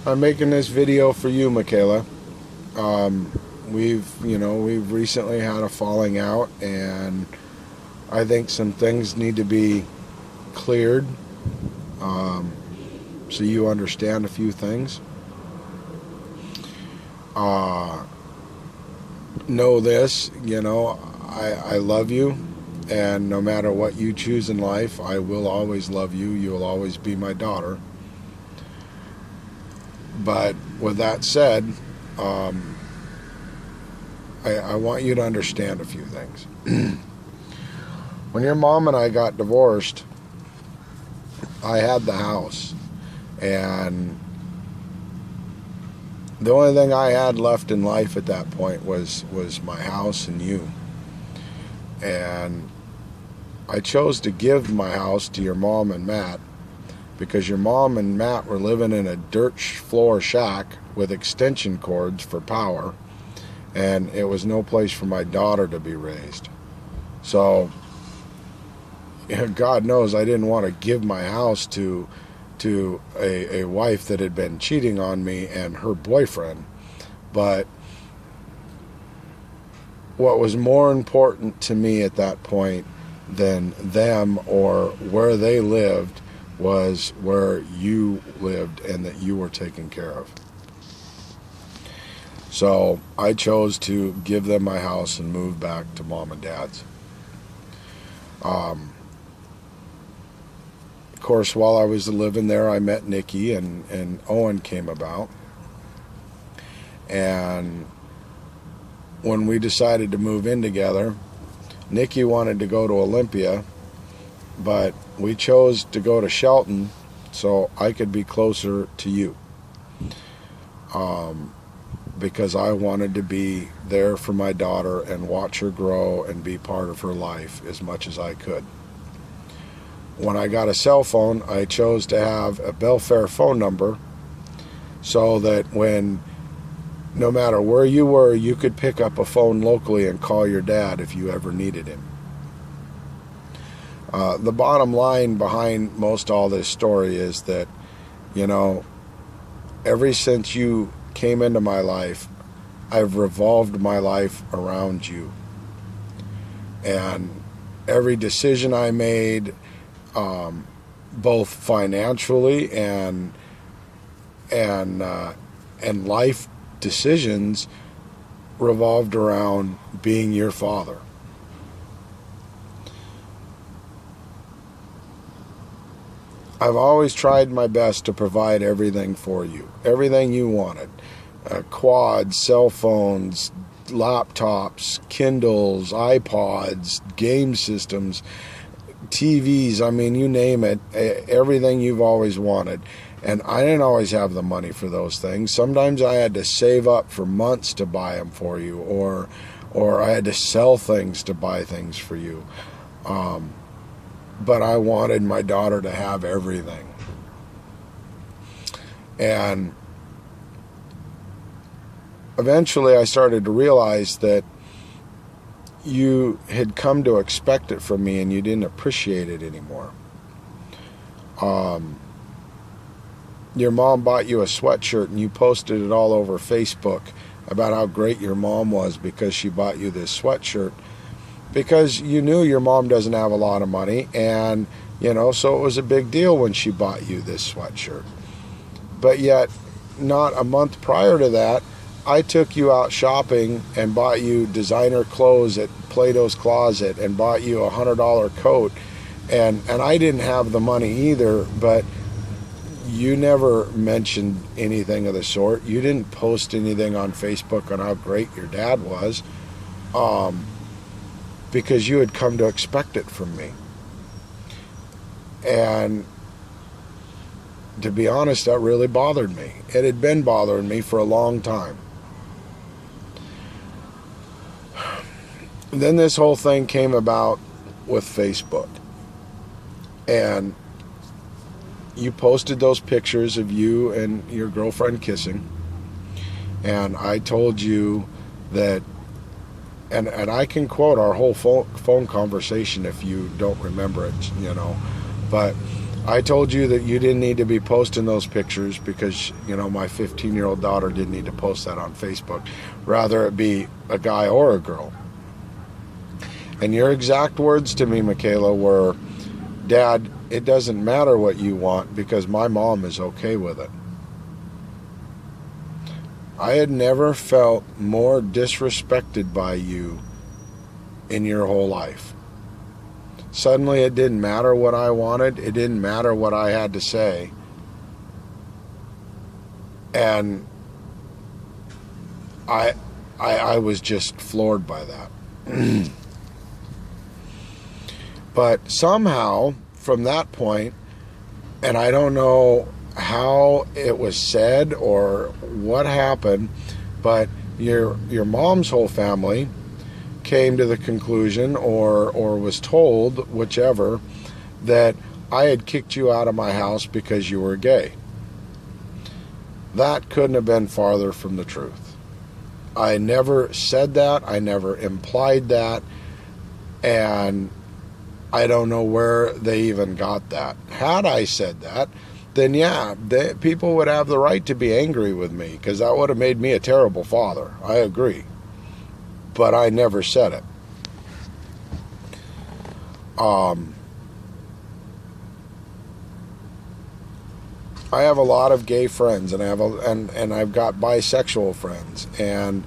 I'm making this video for you, Michaylah. We've recently had a falling out, and I think some things need to be cleared, so you understand a few things. Uh, know this, I love you, and no matter what you choose in life, I will always love you. You will always be my daughter. But with that said, I want you to understand a few things. When your mom and I got divorced, I had the house, and the only thing I had left in life at that point was my house and you. And I chose to give my house to your mom and Matt because your mom and Matt were living in a dirt floor shack with extension cords for power, and it was no place for my daughter to be raised. So God knows I didn't want to give my house to a wife that had been cheating on me and her boyfriend. But what was more important to me at that point than them or where they lived was where you lived and that you were taken care of. So I chose to give them my house and move back to mom and dad's. Of course, while I was living there, I met Nikki, and Owen came about. And when we decided to move in together, Nikki wanted to go to Olympia, but we chose to go to Shelton so I could be closer to you. Because I wanted to be there for my daughter and watch her grow and be part of her life as much as I could. When I got a cell phone, I chose to have a Belfair phone number so that no matter where you were, you could pick up a phone locally and call your dad if you ever needed him. The bottom line behind most all this story is that, ever since you came into my life, I've revolved my life around you. And every decision I made, both financially and life decisions, revolved around being your father. I've always tried my best to provide everything for you, everything you wanted. Quads, cell phones, laptops, Kindles, iPods, game systems, TVs, you name it, everything you've always wanted. And I didn't always have the money for those things. Sometimes I had to save up for months to buy them for you, or I had to sell things to buy things for you. But I wanted my daughter to have everything. And eventually I started to realize that you had come to expect it from me and you didn't appreciate it anymore. Your mom bought you a sweatshirt and you posted it all over Facebook about how great your mom was because she bought you this sweatshirt, because you knew your mom doesn't have a lot of money, and so it was a big deal when she bought you this sweatshirt. But yet, not a month prior to that, I took you out shopping and bought you designer clothes at Plato's Closet and bought you a $100 coat, and I didn't have the money either, but you never mentioned anything of the sort. You didn't post anything on Facebook on how great your dad was, because you had come to expect it from me. And to be honest, that really bothered me. It had been bothering me for a long time. Then this whole thing came about with Facebook. And you posted those pictures of you and your girlfriend kissing. And I told you that, and I can quote our whole phone conversation if you don't remember it, but I told you that you didn't need to be posting those pictures because, my 15-year-old daughter didn't need to post that on Facebook. Rather it be a guy or a girl. And your exact words to me, Michaylah, were, Dad, it doesn't matter what you want because my mom is okay with it. I had never felt more disrespected by you in your whole life. Suddenly it didn't matter what I wanted. It didn't matter what I had to say. And I was just floored by that. But somehow, from that point, and I don't know how it was said or what happened, but your mom's whole family came to the conclusion or was told, whichever, that I had kicked you out of my house because you were gay. That couldn't have been farther from the truth. I never said that. I never implied that. And I don't know where they even got that. Had I said that, then yeah, people would have the right to be angry with me because that would have made me a terrible father. I agree. But I never said it. I have a lot of gay friends, and I've got bisexual friends, and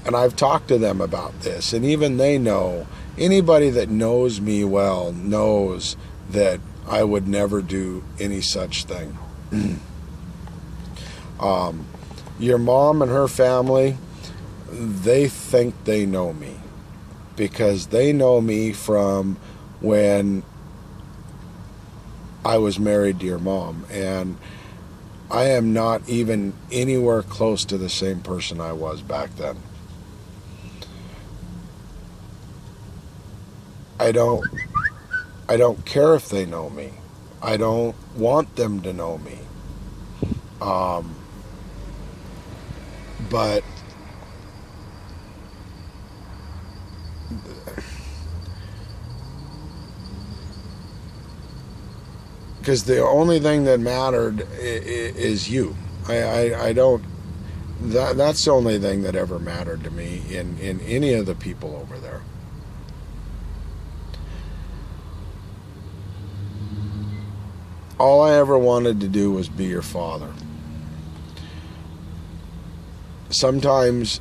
I've talked to them about this, and even they know. Anybody that knows me well knows that I would never do any such thing. Your mom and her family, they think they know me because they know me from when I was married to your mom, and I am not even anywhere close to the same person I was back then. I don't care if they know me. I don't want them to know me. But because the only thing that mattered is you. I don't. That's the only thing that ever mattered to me in any of the people over there. All I ever wanted to do was be your father. Sometimes,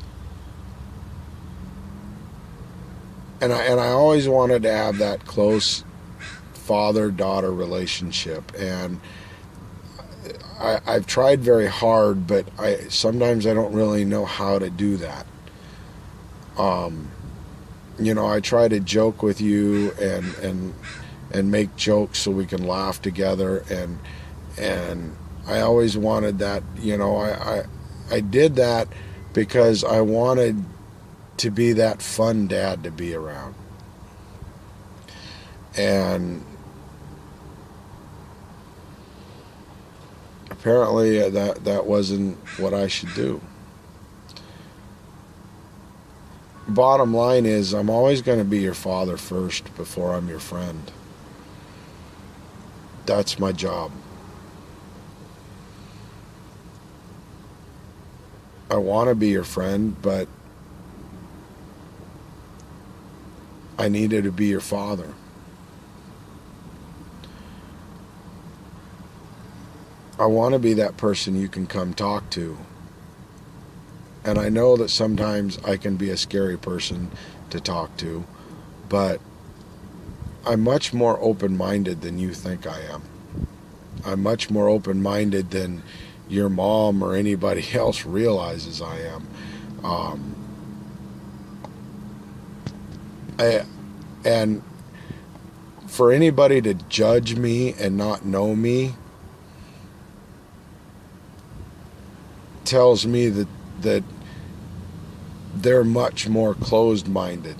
and I always wanted to have that close father-daughter relationship, and I've tried very hard, but sometimes I don't really know how to do that. I try to joke with you and make jokes so we can laugh together, and I always wanted that. I did that because I wanted to be that fun dad to be around. And apparently that wasn't what I should do. Bottom line is, I'm always going to be your father first before I'm your friend. That's my job. I want to be your friend, but I needed to be your father. I want to be that person you can come talk to. And I know that sometimes I can be a scary person to talk to, but I'm much more open-minded than you think I am. I'm much more open-minded than your mom or anybody else realizes I am. And for anybody to judge me and not know me tells me that they're much more closed-minded.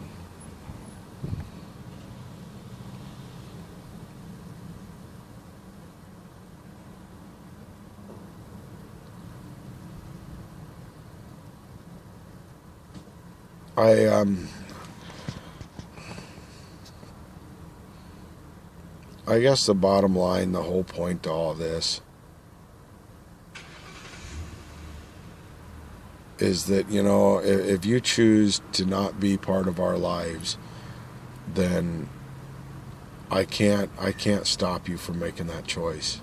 I guess the bottom line, the whole point to all this is that, you know, if you choose to not be part of our lives, then I can't stop you from making that choice.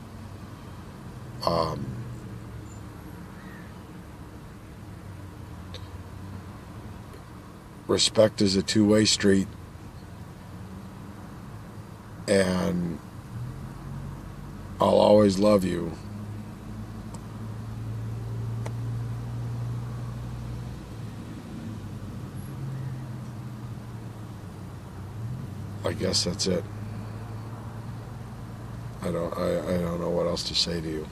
Respect is a two-way street, and I'll always love you. I guess that's it. I don't know what else to say to you.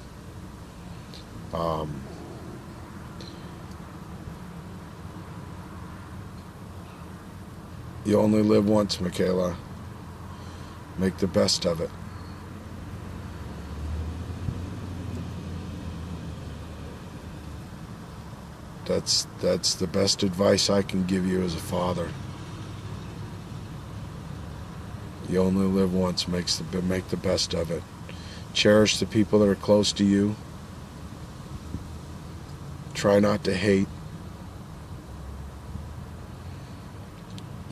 You only live once, Michaylah. Make the best of it. That's the best advice I can give you as a father. You only live once. Make the best of it. Cherish the people that are close to you. Try not to hate.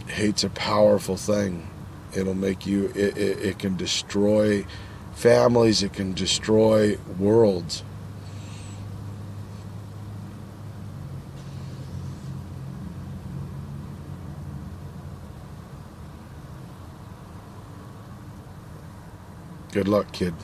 Hate's a powerful thing. It'll make you, it can destroy families, it can destroy worlds. Good luck, kid.